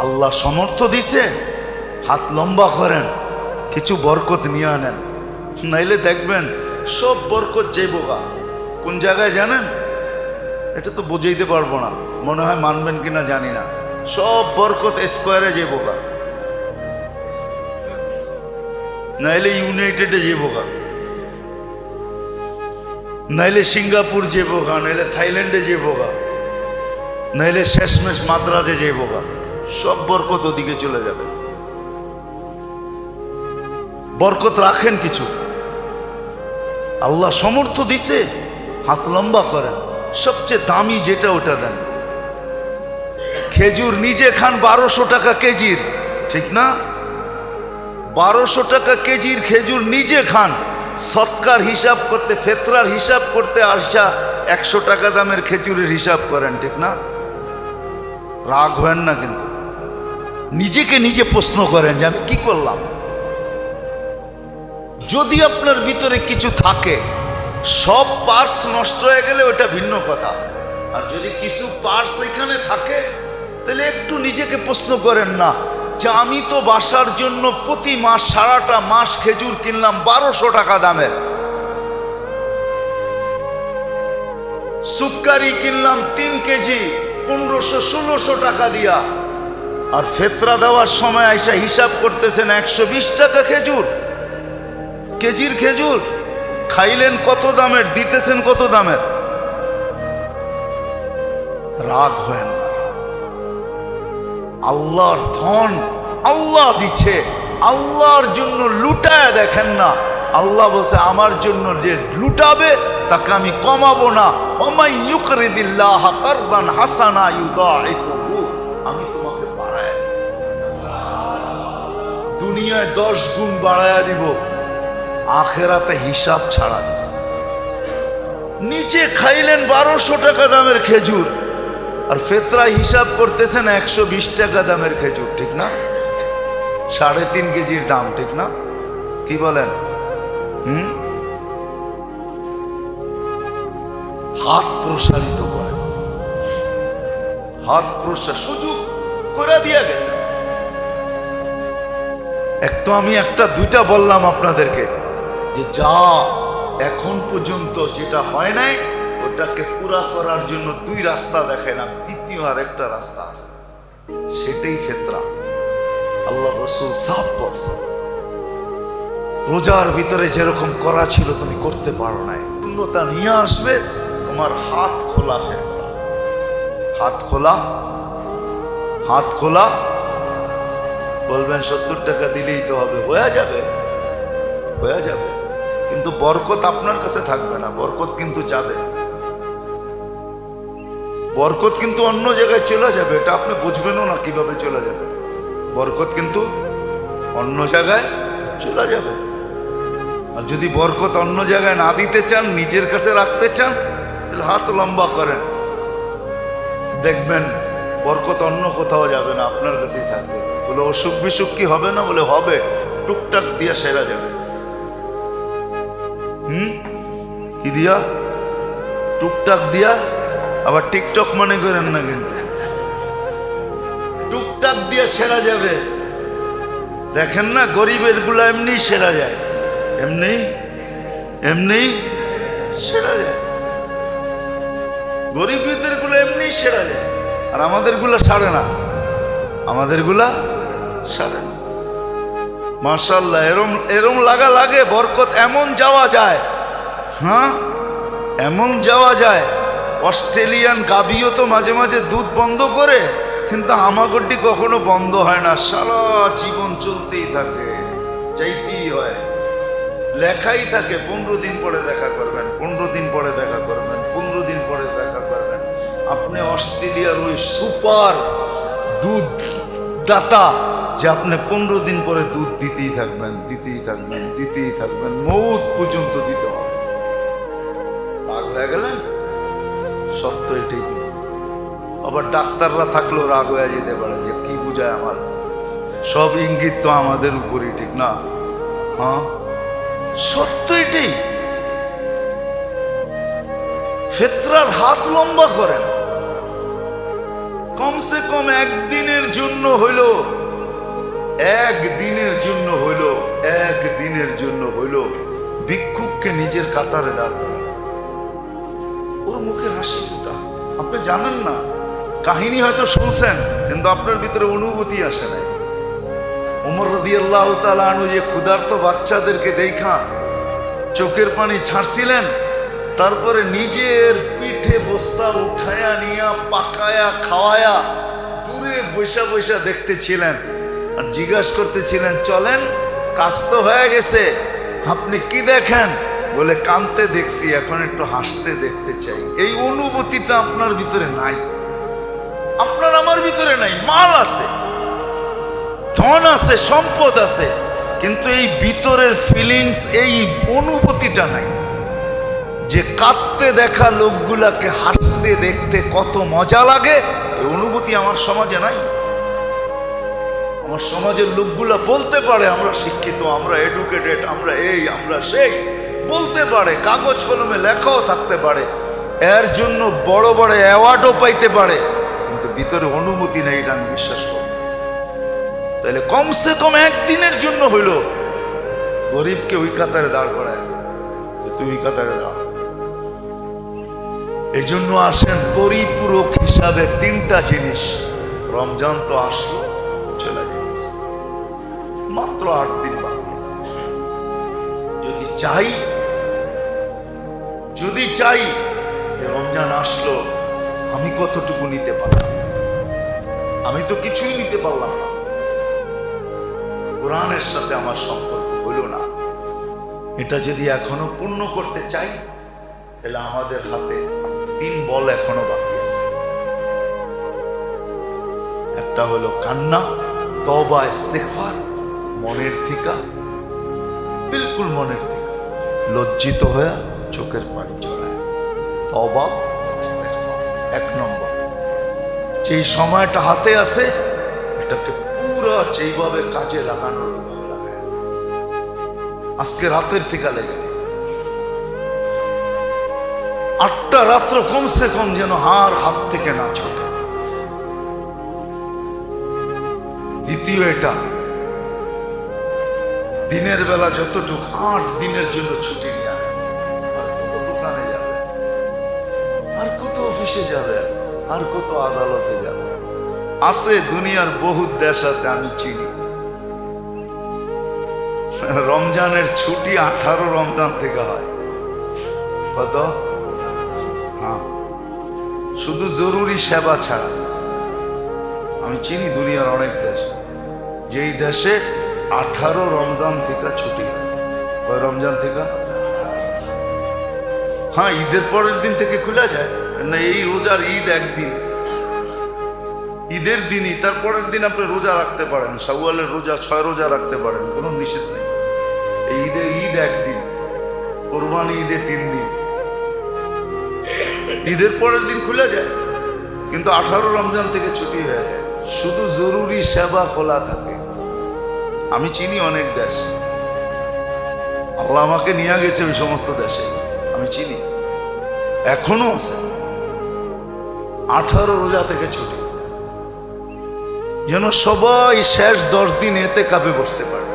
আল্লাহ সমর্থ দিছে, হাত লম্বা করেন, কিছু বরকত নিয়ে আনেন, নাইলে দেখবেন সব বরকত যাইবগা। কোন জায়গায় জানেন? এটা তো বুঝাইতে পারবো না, মনে হয় মানবেন কিনা জানি না। সব বরকত স্কোয়ারে যাইবগা, নাইলে ইউনাইটেডে যাইবগা, নাইলে সিঙ্গাপুর যাইবগা, নাইলে থাইল্যান্ডে যাইবগা, নাইলে শেষমেশ মাদ্রাজে যাইবগা। সব বরকত ওদিকে চলে যাবে। বরকত রাখেন কিছু, আল্লাহ সমর্থ দিছে, হাত লম্বা করেন, সবচেয়ে দামি যেটা ওটা দেন। খেজুর নিজে খান 1200 টাকা কেজির, ঠিক না? 1200 টাকা কেজির খেজুর নিজে খান, সৎকার হিসাব করতে, ফেতরার হিসাব করতে আসা 100 টাকা দামের খেজুরের হিসাব করেন, ঠিক না? রাগ হয় না কিন্তু, নিজেকে নিজে প্রশ্ন করেন যে আমি কি করলাম। যদি আপনার ভিতরে কিছু থাকে, সব পার্টস নষ্ট হয়ে গেলে ওটা ভিন্ন কথা, আর যদি কিছু পার্টস এখানে থাকে তাহলে একটু নিজেকে প্রশ্ন করেন না যে আমি তো বাসার জন্য প্রতি মাস সারাটা মাস খেজুর কিনলাম 1200 টাকা দামের, সুক্কারি কিনলাম 3 কেজি 1500-1600 টাকা দিয়া, আর ফেতরা দেওয়ার সময় আইসা হিসাব করতেছেন 120 টাকা খেজুর, কেজির খেজুর। খাইলেন কত দামের, দিতেছেন কত দামের? রাগ হয় না। আল্লাহর ধন আল্লাহ দিচ্ছে, আল্লাহর জন্য লুটায় দেখেন না। আল্লাহ বলছে আমার জন্য যে লুটাবে তাকে আমি কমাবো না। ওমাই ইউকরিদিল্লাহ কারদান হাসানা ইউদাইফুহু, আমি তোমাকে বাড়ায় দুনিয়ায় 10 গুণ বাড়ায়া দিব, আখেরাতে হিসাব ছাড়া দিব। নিচে খাইলেন 1200 টাকা দামের খেজুর, আর ফেতরা হিসাব করতেছেন 120 টাকা দামের খেজুর, ঠিক না? 3.5 কেজির দাম, ঠিক না? কি বলেন? হাত প্রসারিত করেন, হাত প্রসার সুযোগ করে দিয়া গেছে। এক তো আমি একটা দুইটা বললাম আপনাদেরকে যে যা এখন পর্যন্ত যেটা হয় নাই ওটাকে পুরা করার জন্য 2 রাস্তা দেখাইলাম, তৃতীয় আরেকটা রাস্তা আছে, সেটাই ফেতরা। আল্লাহ রাসূল সাফ বলছে, রোজার ভিতরে যেরকম করা ছিল তুমি করতে পারো নাই, পূর্ণতা নিয়ে আসবে, তোমার হাত খোলা ফেতরা, হাত খোলা, হাত খোলা। বলবেন 70 টাকা দিলেই তো হবে, হয়ে যাবে, হয়ে যাবে, কিন্তু বরকত আপনার কাছে থাকবে না, বরকত কিন্তু যাবে, বরকত কিন্তু অন্য জায়গায় চলে যাবে, এটা আপনি বুঝবেনও না কিভাবে চলে যাবে। বরকত কিন্তু অন্য জায়গায় চলে যাবে। আর যদি বরকত অন্য জায়গায় না দিতে চান, নিজের কাছে রাখতে চান, তাহলে হাত লম্বা করেন, দেখবেন বরকত অন্য কোথাও যাবে না, আপনার কাছেই থাকবে। বলে অসুখ বিসুখ কি হবে না? বলে হবে, টুকটাক দিয়া সেরা যাবে। কি দিয়া? টুকটাক দিয়া। আবার টিকটক মনে করেন না, কিন্তু টুকটাক দিয়ে সেরা যাবে। দেখেন না গরিবের গুলা এমনি সেরা যায়, এমনি এমনি সেরা যায়, গরিবদের গুলো এমনি সেরা যায়, আর আমাদের গুলা সারে না, আমাদের গুলা সারে না। মাশাআল্লাহ, এরম এরম লাগা লাগে, বরকত এমন যাওয়া যায়, হ্যাঁ এমন যাওয়া যায়। অস্ট্রেলিয়ান গাভীও তো মাঝে মাঝে দুধ বন্ধ করে, কিন্তু হামাগুড়ি কখনো বন্ধ হয় না, সারা জীবন চলতেই থাকে, চাইতেই হয়, লেখাই থাকে 15 দিন পরে দেখা করবেন, 15 দিন পরে দেখা করবেন, 15 দিন পরে দেখা করবেন। আপনি অস্ট্রেলিয়ার ওই সুপার দুধ দাতা যে আপনি 15 দিন পরে দুধ দিতেই থাকবেন, দিতেই থাকবেন, দিতেই থাকবেন, মৌত পর্যন্ত দিতে হবে। রাগ হয়ে গেলেন? সত্য এটাই। কিন্তু আবার ডাক্তাররা থাকলেও রাগ হয়ে যেতে পারে যে কি বুঝায় আমার, সব ইঙ্গিত তো আমাদের উপরই, ঠিক না? হ্যাঁ সত্য এটাই। ফেতরার হাত লম্বা করেন, কমসে কম একদিনের জন্য হইল, একদিনের জন্য হইল ভিক্ষুককে নিজের কাতারে দাঁড় করা। ওর মুখে হাসি ফুটা। আপনি জানেন না, কাহিনী হয়তো শুনছেন, কিন্তু আপনার ভিতরে অনুভূতি আসে নাই। ওমর রাদিয়াল্লাহু তাআলা আনহু যে ক্ষুধার্ত বাচ্চাদেরকে দেখা চোখের পানি ছাড়ছিলেন, তারপরে নিজের পিঠে বস্তা উঠায়া নিয়া পাকায়া খাওয়ায়া দূরে বৈশা বৈশা দেখতেছিলেন আর জিজ্ঞাসা করতেছিলেন, চলেন কাজ তো হয়ে গেছে, আপনি কি দেখেন? বলে, কানতে দেখছি, এখন একটু হাসতে দেখতে চাই। এই অনুভূতিটা আপনার ভিতরে নাই, আপনার আমার ভিতরে নাই। মাল আছে, ধন আছে, সম্পদ আছে, কিন্তু এই ভিতরের ফিলিংস, এই অনুভূতিটা নাই যে কাঁদতে দেখা লোকগুলাকে হাসতে দেখতে কত মজা লাগে। এই অনুভূতি আমার সমাজে নাই। আমার সমাজের লোকগুলা বলতে পারে আমরা শিক্ষিত, আমরা এডুকেটেড, আমরা এই আমরা সেই, বলতে পারে, কাগজ কলমে লেখাও থাকতে পারে, এর জন্য বড় বড় অ্যাওয়ার্ডও পাইতে পারে, কিন্তু ভিতরে অনুভূতি নেই, এটা আমি বিশ্বাস করি। তাহলে কমসে কম একদিনের জন্য হইল গরিবকে ওই কাতারে দাঁড় করায়, যে তুই ওই কাতারে দাঁড়া। এই জন্য আসেন পরিপূরক হিসাবে তিনটা জিনিস। রমজান তো আসলো, চলে যেতেছে, মাত্র 8 দিন বাকি আছে। যদি চাই যে রমজান আসলো, আমি কতটুকু নিতে পারলাম? আমি তো কিছুই নিতে পারলাম না। কোরআনের সাথে আমার সম্পর্ক হইল না। এটা যদি এখনো পূর্ণ করতে চাই, তাহলে আমাদের হাতে 3 বল এখনো বাকি আছে। একটা হলো কান্না, তওবা, ইস্তেগফার, মনের থেকে, বিলকুল মনের থেকে লজ্জিত হয়ে চোখের পানি ঝরায়, তওবা, ইস্তেগফার। 1 নম্বর, যেই সময়টা হাতে আছে এটাকে পুরো যেইভাবে কাজে লাগানোর লাগায়। আজকে রাতের থেকে লেগে 8টা রাত্র কমসে কম যেন হাত থেকে না ছোটে। দ্বিতীয়, এটা দিনের বেলা যতটুকু 8 দিনের জন্য ছুটি নিয়ে আনে। আর কত দোকানে যাবে, আর কত অফিসে যাবে, আর কত আদালতে যাবে। আছে দুনিয়ার বহুত দেশ আছে, আমি চিনি। রমজানের ছুটি 18 রমজান থেকে হয়। কত? হ্যাঁ, শুধু জরুরি সেবা ছাড়া। আমি চিনি দুনিয়ার অনেক দেশ, যেই দেশে 18 রমজান থেকে ছুটি হয়। কয় রমজান থেকে? হ্যাঁ, ঈদের পরের দিন থেকে খুলে যায় না। এই রোজার ঈদ একদিন, ঈদের দিনই, তারপরের দিন আপনি রোজা রাখতে পারেন, শাওয়ালের রোজা 6 রোজা রাখতে পারেন, কোনো নিষেধ নেই। এই ঈদ একদিন, কোরবানি ঈদে 3 দিন, ঈদের পরের দিন খুলে যায়। কিন্তু 18 রমজান থেকে ছুটি হয়ে যায়, শুধু জরুরি সেবা খোলা থাকে। আমি চিনি অনেক দেশ, আল্লাহ আমাকে নিয়ে গেছে ওই সমস্ত দেশে, আমি চিনি, এখনো আছে 18 রোজা থেকে ছুটি, যেন সবাই শেষ 10 দিন এতে কাপে বসতে পারে।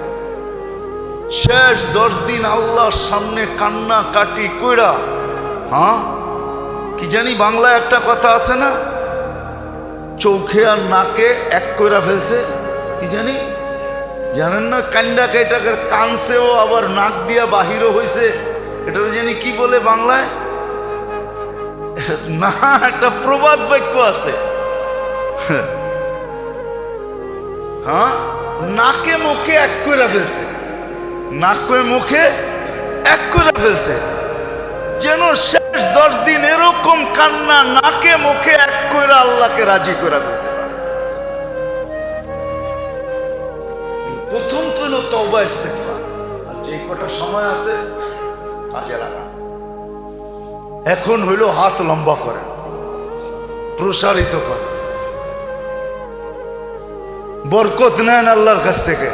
শেষ 10 দিন আল্লাহর সামনে কান্না কাটি কইরা। হ্যাঁ, কি জানি বাংলায় একটা কথা আছে না, চোখে আর নাকে এক কইরা ফেলছে, কি জানি, জানেন না? কান্ডা কেটাকে কানছেও, আবার নাক দিয়া বাহিরও হয়েছে, এটা জানি কি বলে বাংলায়, না একটা প্রবাদ বাক্য আছে। হ্যাঁ, নাকে মুখে এক কইরা ফেলছে, নাকে মুখে এক কইরা ফেলছে, যেন শেষ 10 দিন এরকম কান্না নাকে মুখে এক কইরা আল্লাহকে রাজি করা করতে পারে। প্রথম তো হলো তওবা, ইস্তেগফার, আর যে কটা সময় আছে কাজে লাগা। এখন হইল হাত লম্বা করেন, প্রসারিত করেন, বরকত নেন আল্লাহর কাছ থেকে।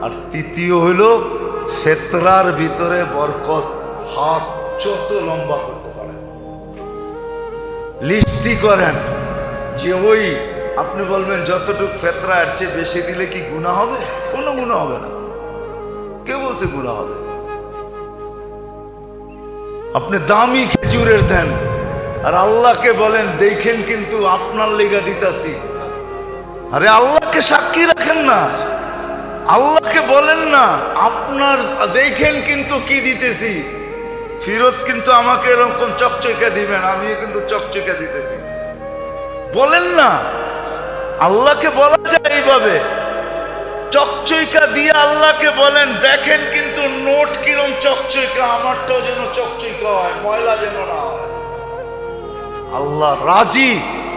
আর তৃতীয় হইল ফেতরার ভিতরে বরকত, হাত যত লম্বা করতে পারেন, লিস্টি করেন, যে ওই আপনি বলবেন যতটুক ফেতরা এর চেয়ে বেশি দিলে কি গুনাহ হবে? কোনো গুনাহ হবে না। কে বলছে গুনাহ হবে? আপনি দামি খেজুরের দেন আর আল্লাহকে বলেন দেখেন কিন্তু আপনার লেগা দিতাছি। আরে আল্লাহকে সাক্ষী রাখেন না, আল্লাহকে বলেন না আপনার দেখেন কিন্তু কি দিতেছি, ফিরত কিন্তু আমাকে এরকম চকচকা দিবেন, আমিও কিন্তু চকচকা দিতেছি বলেন না। আল্লাহকে বলা যায় এইভাবে, চকচকা দিয়ে আল্লাহকে বলেন দেখেন কিন্তু নোট কিরম চকচকা, আমারটাও যেন চকচকা হয়, ময়লা যেন না হয়। আল্লাহ রাজি,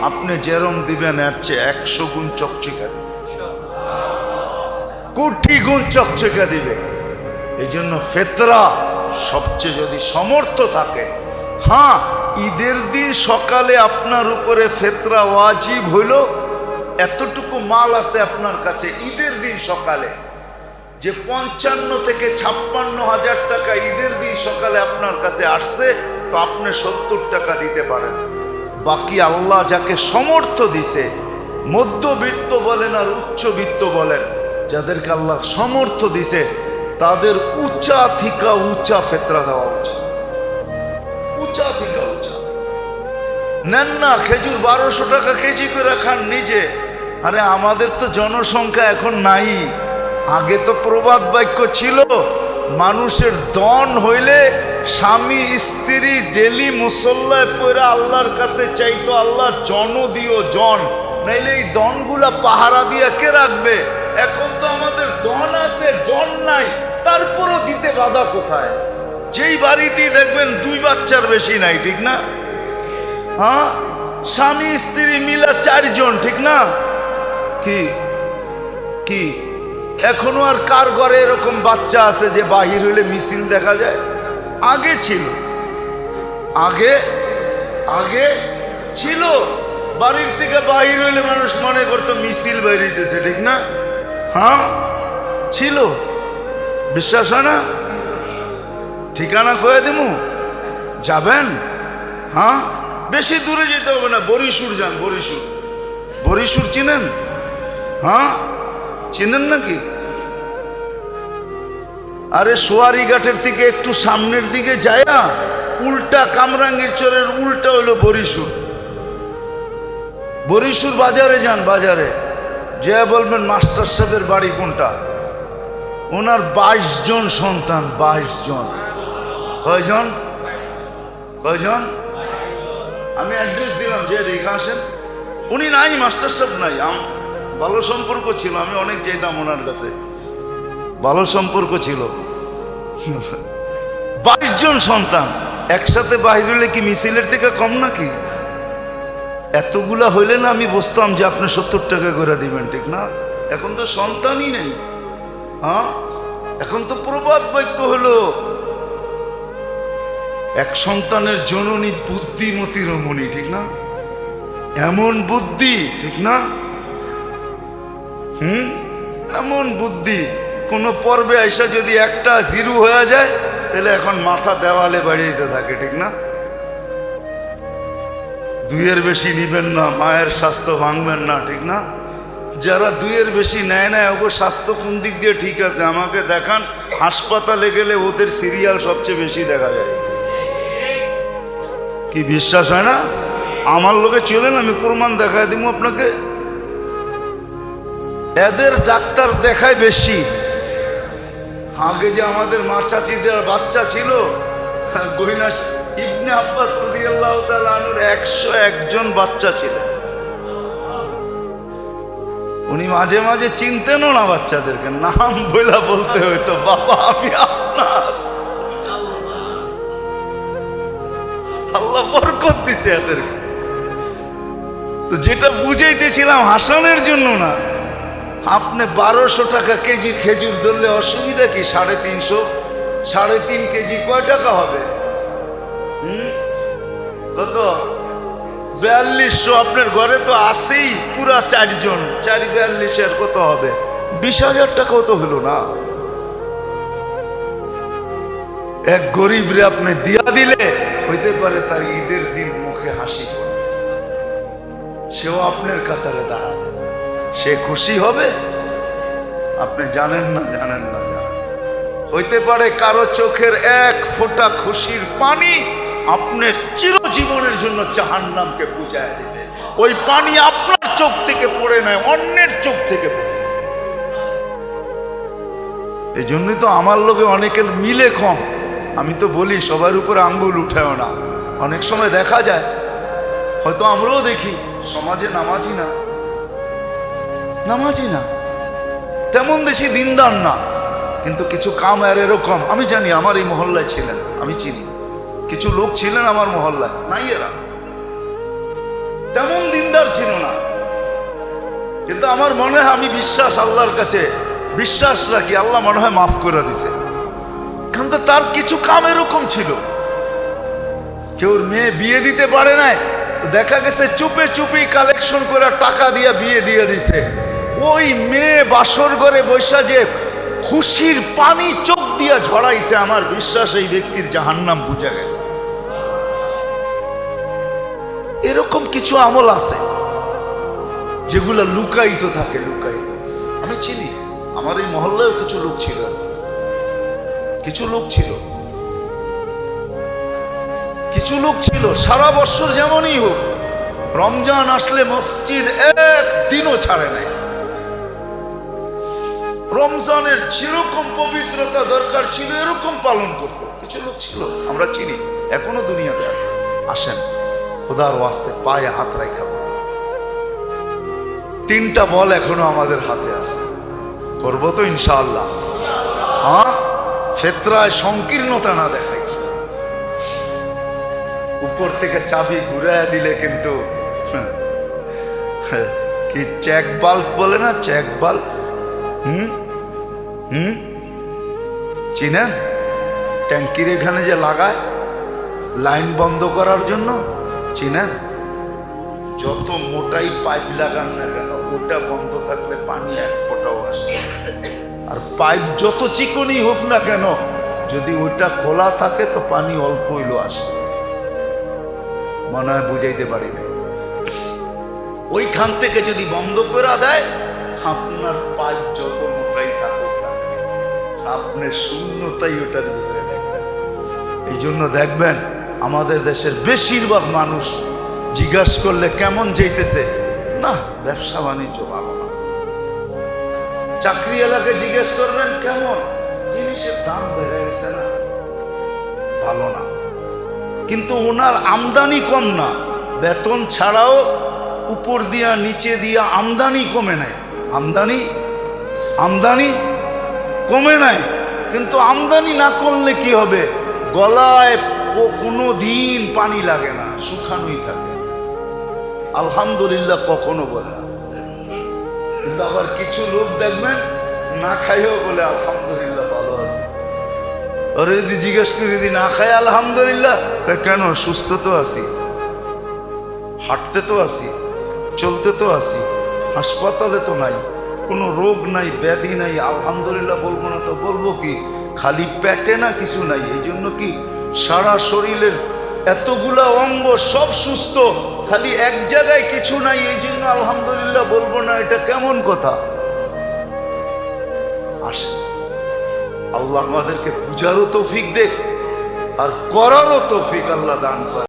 আপনি যেরম দিবেন এর চেয়ে 100 গুণ চকচকা দিবে, কোটি গুণ চকচকা দিবে। এই জন্য ফেতরা সবচেয়ে যদি সমর্থ থাকে, হ্যাঁ ঈদের দিন সকালে আপনার উপরে ফেতরা ওয়াজিব হইল, এতটুকু মাল আছে আপনার কাছে ঈদের দিন সকালে, যে 55 থেকে 56 হাজার টাকা ঈদের দিন সকালে আপনার কাছে আসছে, তো আপনি 70 টাকা দিতে পারেন। বাকি আল্লাহ যাকে সমর্থ দিছে, মধ্যবিত্ত বলেন আর উচ্চবিত্ত বলেন, যাদেরকে আল্লাহ সমর্থ দিছে তাদের উঁচা থেকে উঁচা ফেতরা দেওয়া উচিত, উঁচা থেকে উঁচা। নেন না খেজুর 1200 টাকা কেজি করে খান নিজে। আরে আমাদের তো জনসংখ্যা এখন নাই, আগে তো প্রবাদ বাক্য ছিল, মানুষের দন হইলে স্বামী স্ত্রী ডেলি মুসল্লায় পড়ে আল্লাহর কাছে চাইতো আল্লাহ জন দিও জন, নাইলে এই দনগুলা পাহারা দিয়ে কে রাখবে? এখন তো আমাদের দন আছে জন নাই, তারপরও দিতে বাধা কোথায়? যেই বাড়িতেই দেখবেন 2 বাচ্চার বেশি নাই, ঠিক না? হ্যাঁ, স্বামী স্ত্রী মিলা 4 জন, ঠিক না? কি কি এখনো আর কার ঘরে এরকম বাচ্চা আছে যে বাহির হইলে মিছিল দেখা যায়? আগে ছিল, আগে আগে ছিল, বাড়ির থেকে বাহির হইলে মানুষ মনে করতো মিছিল বেরিয়েছে, ঠিক না? হ্যাঁ ছিল, বিশ্বাস হয় না? ঠিকানা কয়ে দেবো, যাবেন? হ্যাঁ, বেশি দূরে যেতে হবে না, বরিশুর যান, বরিশুর। বরিশুর চিনেন? হ্যাঁ চিনেন নাকি? আরে সোয়ারি ঘাটের থেকে একটু সামনের দিকে যায়া উল্টা কামরাঙ্গীর চরের উল্টা হইলো বরিশুর। বরিশুর বাজারে যান, বাজারে যে বলবেন মাস্টার সাহেবের বাড়ি কোনটা, ওনার 22 জন সন্তান, 22 জন। কয়জন? কয়জন? আমি অ্যাড্রেস দিলাম, যে দেখে আসেন। উনি নাই, মাস্টার সাহেব নাই, ভালো সম্পর্ক ছিল, আমি অনেক যেতাম ওনার কাছে, ভালো সম্পর্ক ছিল। 22 জন সন্তান একসাথে বাহির হইলে কি মিছিলের থেকে কম নাকি? এতগুলা হইলে না আমি বুঝতাম যে আপনি 70 টাকা করে দিবেন, ঠিক না? এখন তো সন্তানই নেই। হ্যাঁ, এখন তো প্রবাদ বাক্য হলো এক সন্তানের জননী বুদ্ধিমতী রমণী, ঠিক না? এমন বুদ্ধি, ঠিক না? এমন বুদ্ধি, কোন পর্বে আইসা যদি একটা 0 হয়ে যায় তাহলে এখন মাথা দেওয়ালে বাড়িয়ে থাকে, ঠিক না? 2-এর বেশি নিবেন না, মায়ের স্বাস্থ্য ভাঙবেন না, ঠিক না? যারা 2-এর বেশি নেয় না, ওর স্বাস্থ্য কোন দিক দিয়ে ঠিক আছে আমাকে দেখান। হাসপাতালে গেলে ওদের সিরিয়াল সবচেয়ে বেশি দেখা যায়। কি বিশ্বাস হয় না? আমার লোকে চলেন, আমি প্রমাণ দেখায় দিব আপনাকে। এদের ডাক্তার দেখায় বেশি। আগে যে আমাদের মা চাচিদের বাচ্চা ছিল, গহিনা ইবনে আব্বাস রাদিয়াল্লাহু তাআলা আনহুর 101 জন বাচ্চা ছিলেন। উনি মাঝে মাঝে চিনতেনও না বাচ্চাদেরকে, নাম বইলা বলতে হইতো, বাবা আমি আপনার। আল্লাহ বরকত দিছে এদেরকে। তো যেটা বুঝাইতেছিলাম হাসানের জন্য না, আপনি 1200 টাকা কেজির খেজুর ধরলে অসুবিধা কি? 350, 3.5 কেজি কয় টাকা হবে? কত? 4200। আপনার ঘরে তো আসেই পুরা 4 জন, 4-42 কত হবে? 20,000 টাকাও তো হলো না। এক গরিব রে আপনি দিয়া দিলে হইতে পারে তার ঈদের দিন মুখে হাসি পড়ে। সেও আপনার কাতারে দাঁড়াবে। সে খুশি হবে? আপনি জানেন না, জানেন না, জানেন। হইতে পারে কারো চোখের এক ফোঁটা খুশির পানি আপনার চিরজীবনের জন্য জাহান্নামকে বুঝায় দেবে। ওই পানি আপনার চোখ থেকে পড়ে নয়, অন্যের চোখ থেকে পড়ছে। এই জন্যই তো আমার লোকে অনেকের মিলে কম। আমি তো বলি সবার উপরে আঙ্গুল উঠেও না। অনেক সময় দেখা যায়, হয়তো আমরাও দেখি, সমাজে নামাজি না, নামাজি না, তেমন বেশি দিনদার না, কিন্তু কিছু কাম আর এরকম। আমি জানি, আমার এই মহল্লায় ছিলেন, আমি চিনি কিছু লোক ছিলেন আমার মহল্লায়, নাই এরা তেমন দিনদার ছিল না, কিন্তু আমার মনে হয়, আমি বিশ্বাস আল্লাহর কাছে বিশ্বাস রাখি, আল্লাহ মনে হয় মাফ করে দিছে। কিন্তু তার কিছু কাম এরকম ছিল, কেউ মেয়ে বিয়ে দিতে পারে নাই, দেখা গেছে চুপে চুপি কালেকশন করে টাকা দিয়ে বিয়ে দিয়ে দিছে। ওই মেয়ে বাসর ঘরে বৈশা যে খুশির পানি চোখ দিয়া ঝরাইছে, আমার বিশ্বাস এই ব্যক্তির জাহান্নাম বুঝা গেছে। এরকম কিছু আমল আছে যেগুলো লুকায়িত থাকে, লুকায়িত। আমি চিনি, আমার এই মহল্লায় কিছু লোক ছিল, কিছু লোক ছিল, কিছু লোক ছিল সারা বছর যেমনই হোক, রমজান আসলে মসজিদ একদিনও ছাড়ে নাই। রমজানের যেরকম পবিত্রতা দরকার ছিল এরকম পালন করত। কিছু লোক ছিল, আমরা চিনি, এখনো দুনিয়াতে আছে। আসেন খোদার ওয়াস্তে পায়ে হাত রাখা বলি, 3টা বল এখনো আমাদের হাতে আছে, করবো তো ইনশাআল্লাহ। হ্যাঁ, ফেতরায় সংকীর্ণতা না দেখাই। উপর থেকে চাবি ঘুরাইয়া দিলে কিন্তু কি চেক বাল্ব বলে না, চেক বাল্ব, চিনেন? ট্যাঙ্কির এখানে যে লাগায় লাইন বন্ধ করার জন্য, চিনেন? যত মোটাই পাইপ লাগান না কেন, ওটা বন্ধ থাকলে পানি এক ফোঁটাও আসে। আর পাইপ যত চিকনই হোক না কেন, যদি ওইটা খোলা থাকে তো পানি অল্প হইলো আসে। মনে হয় বুঝাইতে পারি না। ওইখান থেকে যদি বন্ধ করে দেয়, আপনার পাইপ যত মোটাই থাকুক না, আপনার শূন্যতাই ওটার ভিতরে দেখবেন। এই জন্য দেখবেন আমাদের দেশের বেশিরভাগ মানুষ জিজ্ঞাসা করলে কেমন যেতেছে, না ব্যবসা বাণিজ্য ভালো না। চাকরি এলাকায় জিজ্ঞেস করবেন কেমন, জিনিসের দাম বেড়ে গেছে না, ভালো না। কিন্তু ওনার আমদানি কম না, বেতন ছাড়াও উপর দিয়া নিচে দিয়া আমদানি কমে নাই, আমদানি কমে নাই। কিন্তু আমদানি না করলে কি হবে, গলায় কোনো দিন পানি লাগে না, শুকানোই থাকে, আলহামদুলিল্লাহ কখনো বলে না। কিন্তু আবার কিছু লোক দেখবেন না খাইও বলে আলহামদুলিল্লাহ ভালো আছে। ওরে যদি জিজ্ঞেস করি, যদি না খাই আলহামদুলিল্লাহ, কেন? সুস্থ তো আছি, হাঁটতে তো আছি, চলতে তো আছি, হাসপাতালে তো নাই, কোনো রোগ নাই, ব্যাধি নাই, আলহামদুলিল্লাহ বলবো না তো বলবো কি? খালি পেটে না কিছু নাই, এই জন্য কি সারা শরীরের এতগুলা অঙ্গ সব সুস্থ, খালি এক জায়গায় কিছু নাই, এই জন্য আলহামদুলিল্লাহ বলবো না, এটা কেমন কথা? আসে আল্লাহ আমাদেরকে বুঝারও তৌফিক দেখ আর করারও তৌফিক আল্লাহ দান করে।